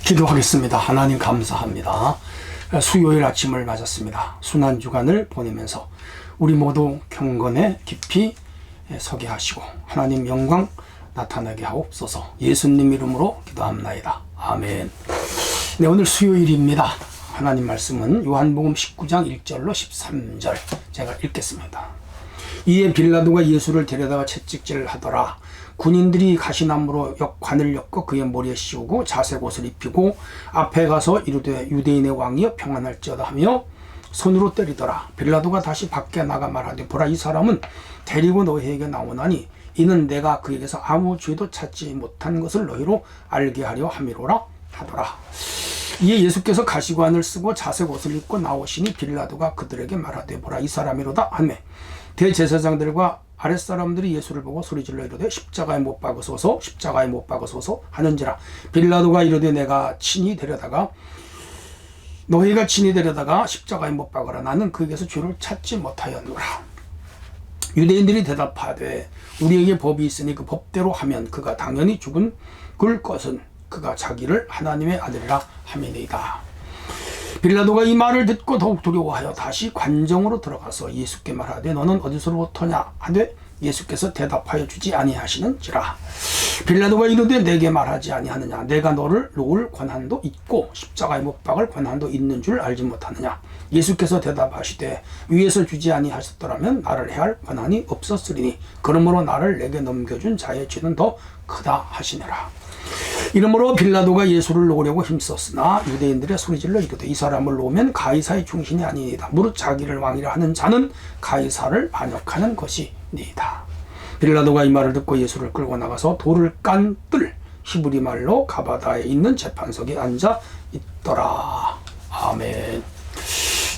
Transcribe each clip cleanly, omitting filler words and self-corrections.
기도하겠습니다. 하나님 감사합니다. 수요일 아침을 맞았습니다. 순환주간을 보내면서 우리 모두 경건에 깊이 서게 하시고 하나님 영광 나타나게 하옵소서. 예수님 이름으로 기도합나이다. 아멘. 네, 오늘 수요일입니다. 하나님 말씀은 요한복음 19장 1절로 13절 제가 읽겠습니다. 이에 빌라도가 예수를 데려다가 채찍질을 하더라. 군인들이 가시나무로 관을 엮어 그의 머리에 씌우고 자색 옷을 입히고 앞에 가서 이르되 유대인의 왕이여 평안할지어다 하며 손으로 때리더라. 빌라도가 다시 밖에 나가 말하되 보라, 이 사람은 데리고 너희에게 나오나니 이는 내가 그에게서 아무 죄도 찾지 못한 것을 너희로 알게 하려 함이로라 하더라. 이에 예수께서 가시관을 쓰고 자색 옷을 입고 나오시니 빌라도가 그들에게 말하되 보라, 이 사람이로다 하매 대제사장들과 아랫사람들이 예수를 보고 소리질러 이르되 십자가에 못 박으소서, 십자가에 못 박으소서 하는지라. 빌라도가 이르되 너희가 친히 데려다가 십자가에 못 박으라. 나는 그에게서 죄를 찾지 못하였노라. 유대인들이 대답하되 우리에게 법이 있으니 그 법대로 하면 그가 당연히 죽을 것은 그가 자기를 하나님의 아들이라 함이니이다. 빌라도가 이 말을 듣고 더욱 두려워하여 다시 관정으로 들어가서 예수께 말하되 너는 어디서로부터냐 하되 예수께서 대답하여 주지 아니하시는지라. 빌라도가 이르되 내게 말하지 아니하느냐? 내가 너를 놓을 권한도 있고 십자가에 못 박을 권한도 있는 줄 알지 못하느냐? 예수께서 대답하시되 위에서 주지 아니하셨더라면 나를 해할 권한이 없었으리니 그러므로 나를 내게 넘겨준 자의 죄는 더 크다 하시니라. 이러므로 빌라도가 예수를 놓으려고 힘썼으나 유대인들의 소리질러 이르되 이 사람을 놓으면 가이사의 중신이 아니니이다. 무릇 자기를 왕이라 하는 자는 가이사를 반역하는 것이니이다. 빌라도가 이 말을 듣고 예수를 끌고 나가서 돌을 깐 뜰 히브리 말로 가바다에 있는 재판석에 앉아 있더라. 아멘.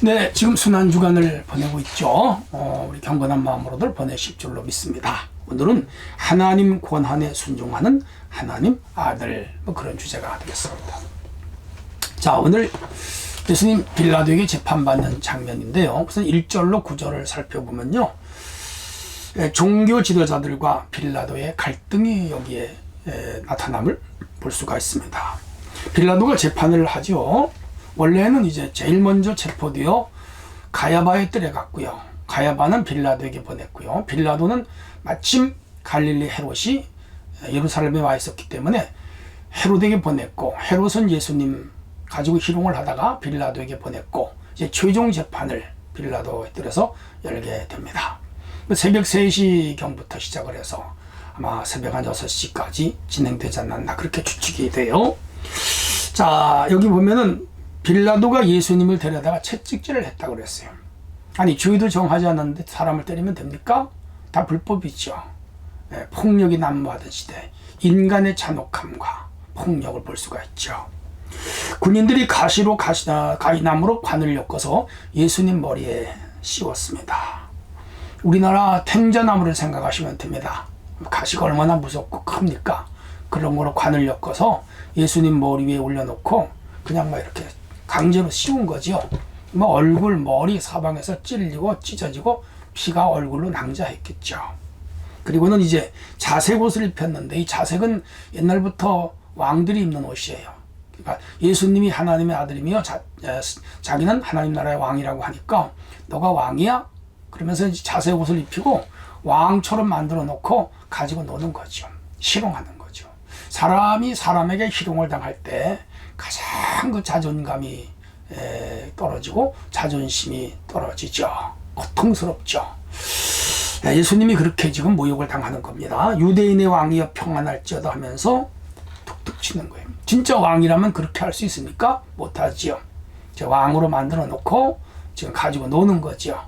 네, 지금 순환주간을 보내고 있죠. 우리 경건한 마음으로들 보내실 줄로 믿습니다. 오늘은 하나님 권한에 순종하는 하나님 아들, 그런 주제가 되겠습니다. 자, 오늘 예수님 빌라도에게 재판받는 장면인데요. 우선 1절로 9절을 살펴보면요, 종교 지도자들과 빌라도의 갈등이 여기에 나타남을 볼 수가 있습니다. 빌라도가 재판을 하죠. 원래는 이제 제일 먼저 체포되어 가야바의 뜰에 갔고요. 가야바는 빌라도에게 보냈고요. 빌라도는 마침 갈릴리 헤롯이 예루살렘에 와 있었기 때문에 헤롯에게 보냈고, 헤롯은 예수님 가지고 희롱을 하다가 빌라도에게 보냈고, 이제 최종 재판을 빌라도의 뜰에서 열게 됩니다. 새벽 3시경부터 시작을 해서 아마 새벽 한 6시까지 진행되지 않았나 그렇게 추측이 돼요. 자, 여기 보면은 빌라도가 예수님을 데려다가 채찍질을 했다고 그랬어요. 아니, 죄도 정하지 않았는데 사람을 때리면 됩니까? 다 불법이죠. 폭력이 난무하던 시대, 인간의 잔혹함과 폭력을 볼 수가 있죠. 군인들이 가시나무로 관을 엮어서 예수님 머리에 씌웠습니다. 우리나라 탱자나무를 생각하시면 됩니다. 가시가 얼마나 무섭고 큽니까? 그런 거로 관을 엮어서 예수님 머리 위에 올려놓고 그냥 이렇게 강제로 씌운 거죠. 얼굴, 머리 사방에서 찔리고 찢어지고 피가 얼굴로 낭자했겠죠. 그리고는 이제 자색 옷을 입혔는데 이 자색은 옛날부터 왕들이 입는 옷이에요. 그러니까 예수님이 하나님의 아들이며 자기는 하나님 나라의 왕이라고 하니까 너가 왕이야? 그러면서 이제 자색 옷을 입히고 왕처럼 만들어 놓고 가지고 노는 거죠. 희롱하는 거죠. 사람이 사람에게 희롱을 당할 때 가장 그 자존감이 떨어지고 자존심이 떨어지죠. 고통스럽죠. 예수님이 그렇게 지금 모욕을 당하는 겁니다. 유대인의 왕이여 평안할지어다 하면서 툭툭 치는 거예요. 진짜 왕이라면 그렇게 할 수 있습니까? 못하지요. 왕으로 만들어 놓고 지금 가지고 노는 거죠.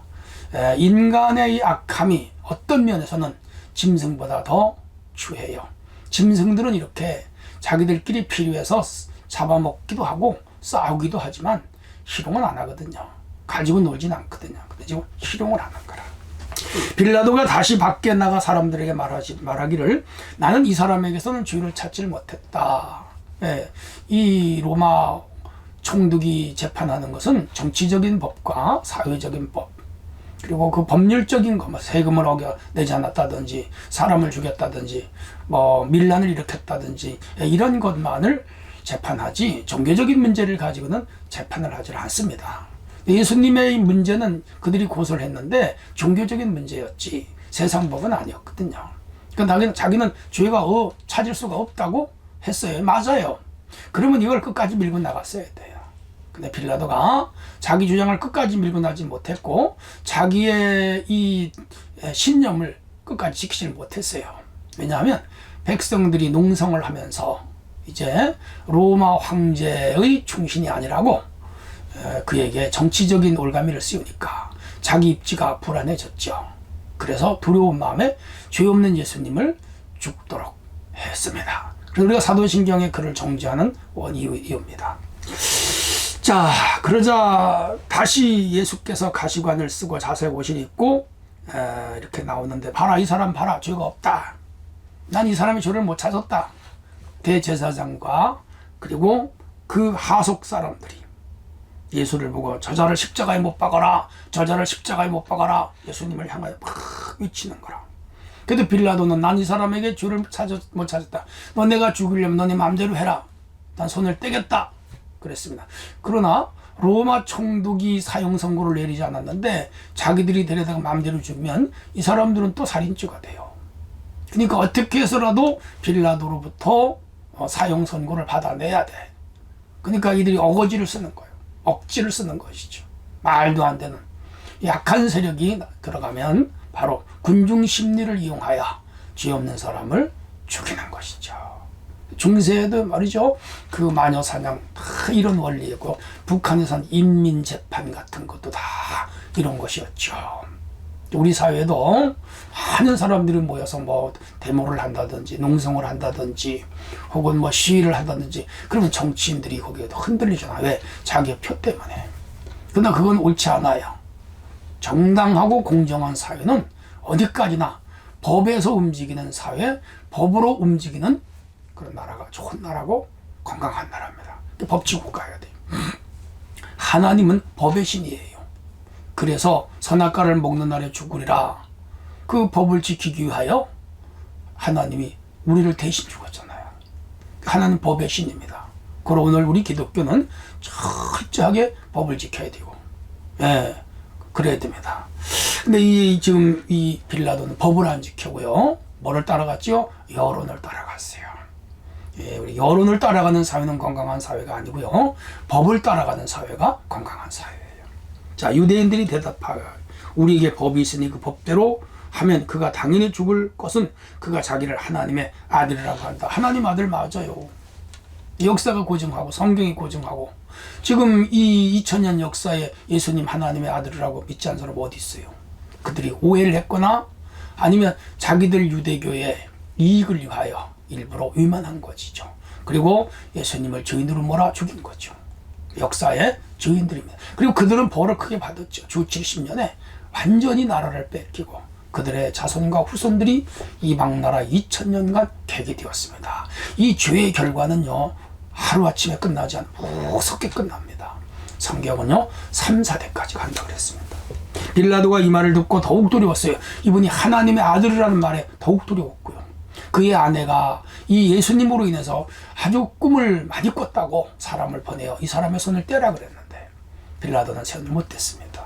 인간의 이 악함이 어떤 면에서는 짐승보다 더 추해요. 짐승들은 이렇게 자기들끼리 필요해서 잡아먹기도 하고 싸우기도 하지만 희롱은 안 하거든요. 가지고 놀진 않거든요. 근데 지금 희롱을 하는 거라. 빌라도가 다시 밖에 나가 사람들에게 말하기를 나는 이 사람에게서는 죄를 찾지를 못했다. 이 로마 총독이 재판하는 것은 정치적인 법과 사회적인 법, 그리고 그 법률적인 것, 세금을 내지 않았다든지 사람을 죽였다든지 밀란을 일으켰다든지 이런 것만을 재판하지 종교적인 문제를 가지고는 재판을 하지 않습니다. 예수님의 문제는 그들이 고소를 했는데 종교적인 문제였지 세상 법은 아니었거든요. 그러니까 자기는 죄가 찾을 수가 없다고 했어요. 맞아요. 그러면 이걸 끝까지 밀고 나갔어야 돼요. 근데 빌라도가 자기 주장을 끝까지 밀고 나지 못했고 자기의 이 신념을 끝까지 지키지 못했어요. 왜냐하면 백성들이 농성을 하면서 이제 로마 황제의 충신이 아니라고 그에게 정치적인 올가미를 씌우니까 자기 입지가 불안해졌죠. 그래서 두려운 마음에 죄 없는 예수님을 죽도록 했습니다. 그래서 우리가 사도신경에 그를 정죄하는 이유입니다. 자, 그러자 다시 예수께서 가시관을 쓰고 자색 옷을 입고 이렇게 나오는데, 봐라, 이 사람 봐라, 죄가 없다. 난 이 사람이 죄를 못 찾았다. 대제사장과 그리고 그 하속 사람들이 예수를 보고 저자를 십자가에 못 박아라, 저자를 십자가에 못 박아라, 예수님을 향하여 막 외치는 거라. 그래도 빌라도는 난 이 사람에게 죄를 못 찾았다. 너 내가 죽이려면 너네 마음대로 해라. 난 손을 떼겠다. 그랬습니다. 그러나 로마 총독이 사형 선고를 내리지 않았는데 자기들이 데려다가 마음대로 죽으면 이 사람들은 또 살인죄가 돼요. 그러니까 어떻게 해서라도 빌라도로부터 사형 선고를 받아내야 돼. 그러니까 이들이 어거지를 쓰는 거예요. 억지를 쓰는 것이죠. 말도 안 되는 약한 세력이 들어가면 바로 군중 심리를 이용하여 죄 없는 사람을 죽이는 것이죠. 중세에도 말이죠, 그 마녀사냥 다 이런 원리이고, 북한에선 인민재판 같은 것도 다 이런 것이었죠. 우리 사회도 많은 사람들이 모여서 뭐 데모를 한다든지 농성을 한다든지 혹은 뭐 시위를 한다든지 그러면 정치인들이 거기에 흔들리잖아. 왜? 자기의 표 때문에. 그러나 그건 옳지 않아요. 정당하고 공정한 사회는 어디까지나 법에서 움직이는 사회, 법으로 움직이는 그런 나라가 좋은 나라고 건강한 나라입니다. 법치국가여야 돼요. 하나님은 법의 신이에요. 그래서 선악과를 먹는 날에 죽으리라. 그 법을 지키기 위하여 하나님이 우리를 대신 죽었잖아요. 하나님 법의 신입니다. 그리고 오늘 우리 기독교는 철저하게 법을 지켜야 되고, 그래야 됩니다. 근데 지금 이 빌라도는 법을 안 지키고요. 뭐를 따라갔죠? 여론을 따라갔어요. 우리 여론을 따라가는 사회는 건강한 사회가 아니고요. 법을 따라가는 사회가 건강한 사회예요. 자, 유대인들이 대답하여 우리에게 법이 있으니 그 법대로 하면 그가 당연히 죽을 것은 그가 자기를 하나님의 아들이라고 한다. 하나님 아들 맞아요. 역사가 고증하고 성경이 고증하고 지금 이 2000년 역사에 예수님 하나님의 아들이라고 믿지 않는 사람 어디 있어요? 그들이 오해를 했거나 아니면 자기들 유대교의 이익을 위하여 일부러 위만한 것이죠. 그리고 예수님을 죄인으로 몰아 죽인 거죠. 역사의 죄인들입니다. 그리고 그들은 벌을 크게 받았죠. 주 70년에 완전히 나라를 뺏기고 그들의 자손과 후손들이 이방나라 2000년간 객이 되었습니다. 이 죄의 결과는요, 하루아침에 끝나지 않고 무섭게 끝납니다. 성경은요 3, 4대까지 간다고 그랬습니다. 빌라도가 이 말을 듣고 더욱 두려웠어요. 이분이 하나님의 아들이라는 말에 더욱 두려웠고요. 그의 아내가 이 예수님으로 인해서 아주 꿈을 많이 꿨다고 사람을 보내어 이 사람의 손을 떼라 그랬는데 빌라도는 손을 못 댔습니다.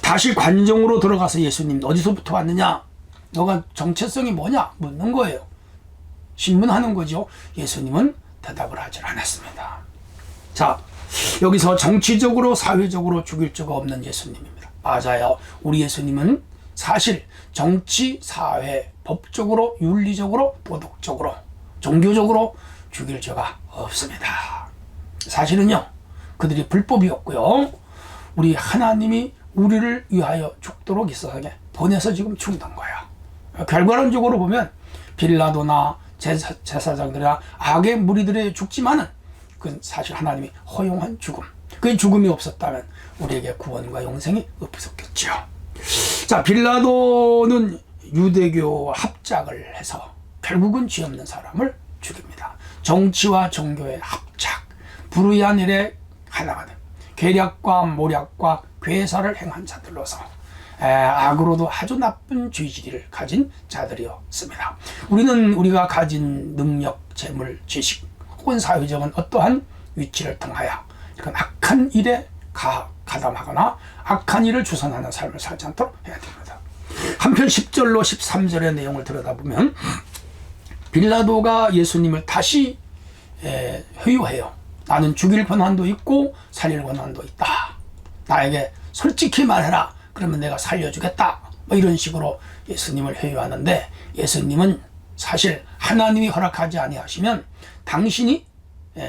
다시 관정으로 들어가서 예수님 어디서부터 왔느냐? 너가 정체성이 뭐냐? 묻는 거예요. 신문하는 거죠. 예수님은 대답을 하지 않았습니다. 자, 여기서 정치적으로 사회적으로 죽일 죄가 없는 예수님입니다. 맞아요. 우리 예수님은 사실 정치, 사회, 법적으로, 윤리적으로, 도덕적으로, 종교적으로 죽일 죄가 없습니다. 사실은요, 그들이 불법이었고요. 우리 하나님이 우리를 위하여 죽도록 이 세상에 보내서 지금 죽는 거야. 결과론적으로 보면 빌라도나 제사장들이나 악의 무리들이 죽지만은 그건 사실 하나님이 허용한 죽음. 그 죽음이 없었다면 우리에게 구원과 영생이 없었겠죠. 자, 빌라도는 유대교 합작을 해서 결국은 죄 없는 사람을 죽입니다. 정치와 종교의 합작, 불의한 일에 하나가 됩니다. 계략과 모략과 괴사를 행한 자들로서 악으로도 아주 나쁜 죄질을 가진 자들이었습니다. 우리가 가진 능력, 재물, 지식 혹은 사회적인 어떠한 위치를 통하여 이런 악한 일에 가담하거나 악한 일을 주선하는 삶을 살지 않도록 해야 됩니다. 한편 10절로 13절의 내용을 들여다보면 빌라도가 예수님을 다시 회유해요. 나는 죽일 권한도 있고 살릴 권한도 있다. 나에게 솔직히 말해라. 그러면 내가 살려주겠다. 뭐 이런 식으로 예수님을 회유하는데, 예수님은 사실 하나님이 허락하지 아니하시면 당신이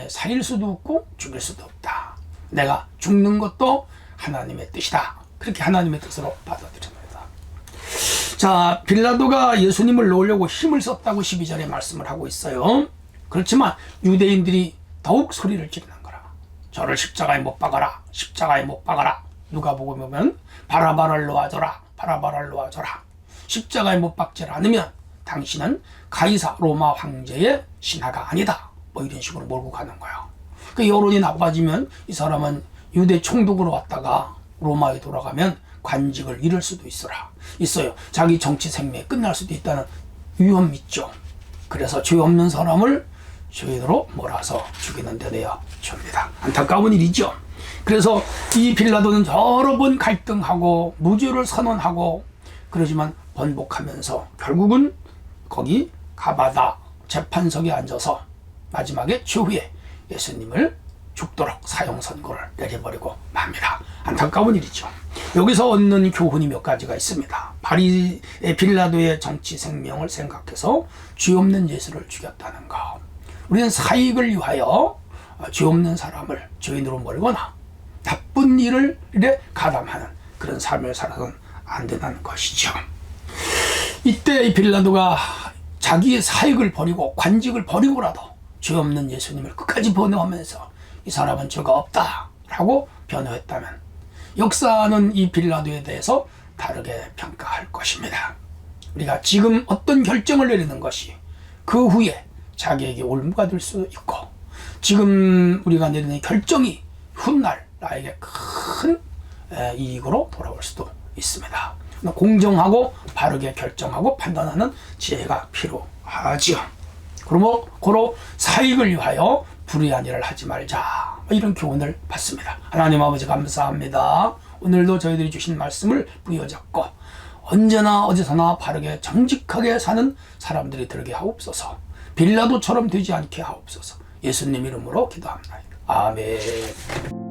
살릴 수도 없고 죽일 수도 없다. 내가 죽는 것도 하나님의 뜻이다. 그렇게 하나님의 뜻으로 받아들입니다. 자, 빌라도가 예수님을 놓으려고 힘을 썼다고 12절에 말씀을 하고 있어요. 그렇지만 유대인들이 더욱 소리를 지르는 거라. 저를 십자가에 못 박아라. 십자가에 못 박아라. 누가복음 보면 바라바를 놓아줘라. 바라바를 놓아줘라. 십자가에 못 박지 않으면 당신은 가이사 로마 황제의 신하가 아니다. 뭐 이런 식으로 몰고 가는 거예요. 그 여론이 나빠지면 이 사람은 유대 총독으로 왔다가 로마에 돌아가면 관직을 잃을 수도 있어요. 자기 정치 생명이 끝날 수도 있다는 위험이 있죠. 그래서 죄 없는 사람을 죄인으로 몰아서 죽이는 데 내어 줍니다. 안타까운 일이죠. 그래서 이 빌라도는 여러 번 갈등하고 무죄를 선언하고 그러지만 번복하면서 결국은 거기 가바다 재판석에 앉아서 마지막에 최후에 예수님을 죽도록 사형 선고를 내려버리고 맙니다. 안타까운 일이죠. 여기서 얻는 교훈이 몇 가지가 있습니다. 빌라도의 정치 생명을 생각해서 죄 없는 예수를 죽였다는 것. 우리는 사익을 위하여 죄 없는 사람을 죄인으로 몰거나 나쁜 일에 가담하는 그런 삶을 살아서는 안 된다는 것이죠. 이때 이 빌라도가 자기의 사익을 버리고 관직을 버리고라도 죄 없는 예수님을 끝까지 변호하면서 이 사람은 죄가 없다라고 변호했다면 역사는 이 빌라도에 대해서 다르게 평가할 것입니다. 우리가 지금 어떤 결정을 내리는 것이 그 후에 자기에게 올무가 될 수 있고, 지금 우리가 내리는 결정이 훗날 나에게 큰 이익으로 돌아올 수도 있습니다. 공정하고 바르게 결정하고 판단하는 지혜가 필요하지요. 그러므로 고로 사익을 위하여 불의한 일을 하지 말자, 이런 교훈을 받습니다. 하나님 아버지 감사합니다. 오늘도 저희들이 주신 말씀을 부여잡고 언제나 어디서나 바르게 정직하게 사는 사람들이 되게 하옵소서. 빌라도처럼 되지 않게 하옵소서. 예수님 이름으로 기도합니다. 아멘.